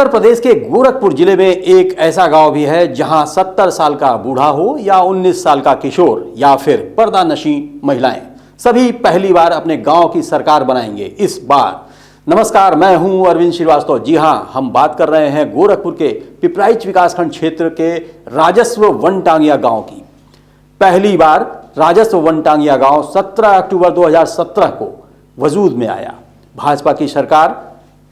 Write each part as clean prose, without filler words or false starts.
उत्तर प्रदेश के गोरखपुर जिले में एक ऐसा गांव भी है जहां 70 साल का बूढ़ा हो या 19 साल का किशोर या फिर पर्दानशी महिलाएं, सभी पहली बार अपने गांव की सरकार बनाएंगे इस बार। नमस्कार, मैं हूं अरविंद श्रीवास्तव। जी हां, हम बात कर रहे हैं गोरखपुर के पिपराइच विकासखंड क्षेत्र के राजस्व वनटांगिया गांव की। पहली बार राजस्व वनटांगिया गांव 17 अक्टूबर 2017 को वजूद में आया। भाजपा की सरकार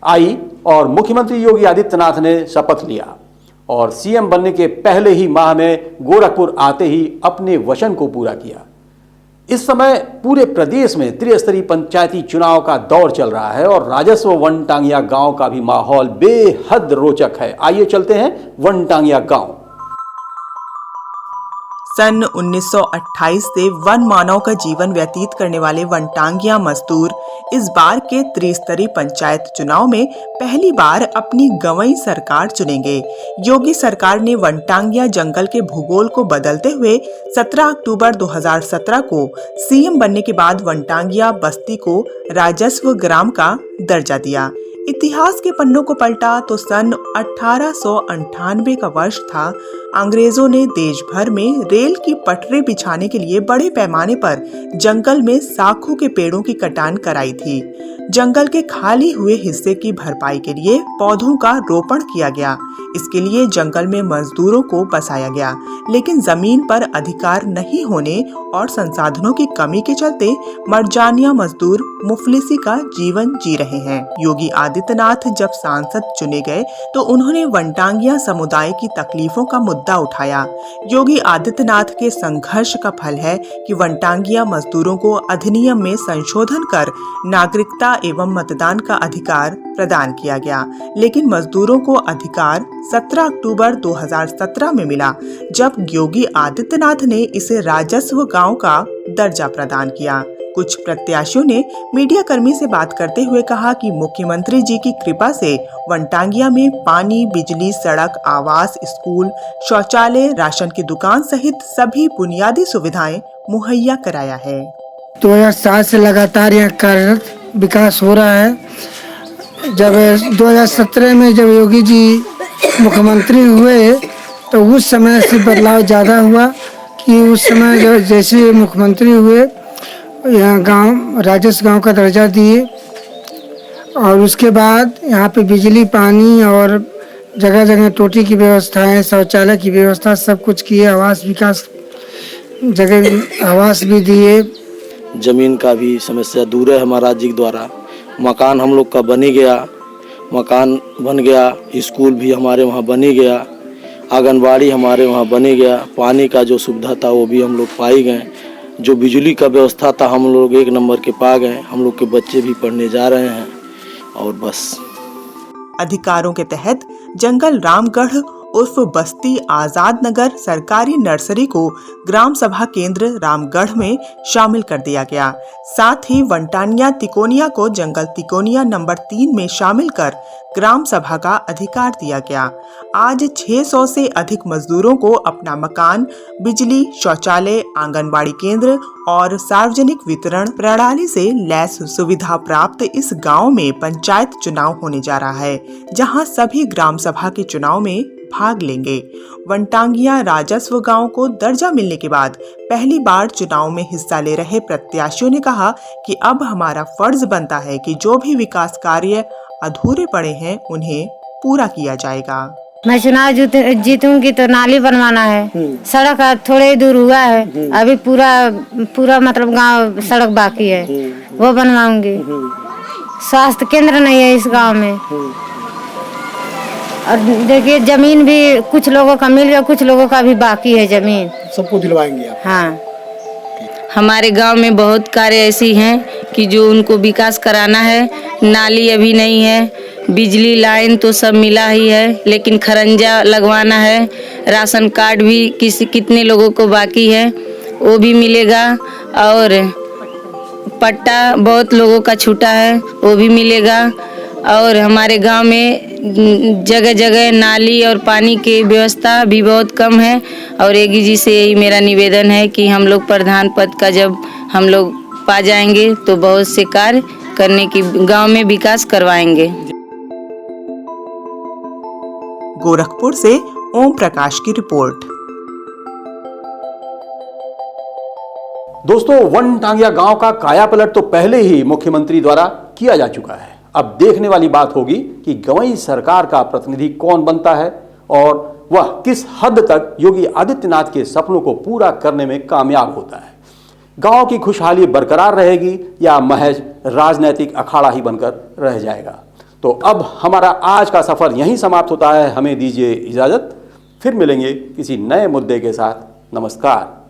आई और मुख्यमंत्री योगी आदित्यनाथ ने शपथ लिया और सीएम बनने के पहले ही माह में गोरखपुर आते ही अपने वचन को पूरा किया। इस समय पूरे प्रदेश में त्रिस्तरीय पंचायती चुनाव का दौर चल रहा है और राजस्व वनटांगिया गांव का भी माहौल बेहद रोचक है। आइए चलते हैं वनटांगिया गांव। सन 1928 से वन मानव का जीवन व्यतीत करने वाले वनटांगिया मजदूर इस बार के त्रिस्तरीय पंचायत चुनाव में पहली बार अपनी गंवई सरकार चुनेंगे। योगी सरकार ने वनटांगिया जंगल के भूगोल को बदलते हुए 17 अक्टूबर 2017 को सीएम बनने के बाद वनटांगिया बस्ती को राजस्व ग्राम का दर्जा दिया। इतिहास के पन्नों को पलटा तो सन 1898 का वर्ष था। अंग्रेजों ने देश भर में रेल की पटरी बिछाने के लिए बड़े पैमाने पर जंगल में साखू के पेड़ों की कटान कराई थी। जंगल के खाली हुए हिस्से की भरपाई के लिए पौधों का रोपण किया गया। इसके लिए जंगल में मजदूरों को बसाया गया, लेकिन जमीन पर अधिकार नहीं होने और संसाधनों की कमी के चलते मरजानिया मजदूर मुफलिसी का जीवन जी रहे हैं। योगी आदित्यनाथ जब सांसद चुने गए तो उन्होंने वनटांगिया समुदाय की तकलीफों का मुद्दा उठाया। योगी आदित्यनाथ के संघर्ष का फल है कि वनटांगिया मजदूरों को अधिनियम में संशोधन कर नागरिकता एवं मतदान का अधिकार प्रदान किया गया, लेकिन मजदूरों को अधिकार 17 अक्टूबर 2017 में मिला, जब योगी आदित्यनाथ ने इसे राजस्व गांव का दर्जा प्रदान किया। कुछ प्रत्याशियों ने मीडिया कर्मी से बात करते हुए कहा कि मुख्यमंत्री जी की कृपा से वनटांगिया में पानी, बिजली, सड़क, आवास, स्कूल, शौचालय, राशन की दुकान सहित सभी बुनियादी सुविधाएं मुहैया कराया है। 2007 से लगातार यहाँ कार्यरत विकास हो रहा है। जब 2017 में जब योगी जी मुख्यमंत्री हुए तो उस समय से बदलाव ज़्यादा हुआ कि उस समय जैसे मुख्यमंत्री हुए यहाँ गांव राजस्व गांव का दर्जा दिए और उसके बाद यहाँ पे बिजली, पानी और जगह जगह टोटी की व्यवस्थाएं, शौचालय की व्यवस्था सब कुछ किए। आवास विकास जगह आवास भी दिए। ज़मीन का भी समस्या दूर है हमारा राज्य के द्वारा। मकान हम लोग का बन ही गया, मकान बन गया, स्कूल भी हमारे वहाँ बन ही गया, आंगनबाड़ी हमारे वहाँ बन ही गया, पानी का जो सुविधा था वो भी हम लोग पा ही गए, जो बिजली का व्यवस्था था हम लोग 1 नंबर के पा गए। हम लोग के बच्चे भी पढ़ने जा रहे हैं और बस। अधिकारों के तहत जंगल रामगढ़ उर्फ बस्ती आजाद नगर सरकारी नर्सरी को ग्राम सभा केंद्र रामगढ़ में शामिल कर दिया गया। साथ ही वनटांगिया तिकोनिया को जंगल तिकोनिया नंबर 3 में शामिल कर ग्राम सभा का अधिकार दिया गया। आज 600 से अधिक मजदूरों को अपना मकान, बिजली, शौचालय, आंगनबाड़ी केंद्र और सार्वजनिक वितरण प्रणाली से लैस सुविधा प्राप्त इस गांव में पंचायत चुनाव होने जा रहा है, जहां सभी ग्राम सभा के चुनाव में भाग लेंगे। वनटांगिया राजस्व गांव को दर्जा मिलने के बाद पहली बार चुनाव में हिस्सा ले रहे प्रत्याशियों ने कहा कि अब हमारा फर्ज बनता है कि जो भी विकास कार्य अधूरे पड़े हैं उन्हें पूरा किया जाएगा। मैं चुनाव जीतूंगी तो नाली बनवाना है, सड़क थोड़े ही दूर हुआ है, अभी पूरा मतलब गांव सड़क बाकी है, वो बनवाऊंगी। स्वास्थ्य केंद्र नहीं है इस गांव में। और देखिए जमीन भी कुछ लोगों का मिल गया, कुछ लोगों का भी बाकी है जमीन, सबको दिलवाएंगे आप? हाँ। हमारे गांव में बहुत कार्य ऐसी हैं कि जो उनको विकास कराना है। नाली अभी नहीं है, बिजली लाइन तो सब मिला ही है, लेकिन खरंजा लगवाना है। राशन कार्ड भी कितने लोगों को बाकी है, वो भी मिलेगा। और पट्टा बहुत लोगों का छूटा है, वो भी मिलेगा। और हमारे गांव में जगह जगह नाली और पानी की व्यवस्था भी बहुत कम है। और योगी जी से यही मेरा निवेदन है कि हम लोग प्रधान पद का जब हम लोग पा जाएंगे तो बहुत से कार्य करने की गांव में विकास करवाएंगे। गोरखपुर से ओम प्रकाश की रिपोर्ट। दोस्तों, वनटांगिया गांव का कायापलट तो पहले ही मुख्यमंत्री द्वारा किया जा चुका है। अब देखने वाली बात होगी कि गंवई सरकार का प्रतिनिधि कौन बनता है और वह किस हद तक योगी आदित्यनाथ के सपनों को पूरा करने में कामयाब होता है। गांव की खुशहाली बरकरार रहेगी या महज राजनीतिक अखाड़ा ही बनकर रह जाएगा। तो अब हमारा आज का सफर यहीं समाप्त होता है। हमें दीजिए इजाजत, फिर मिलेंगे किसी नए मुद्दे के साथ। नमस्कार।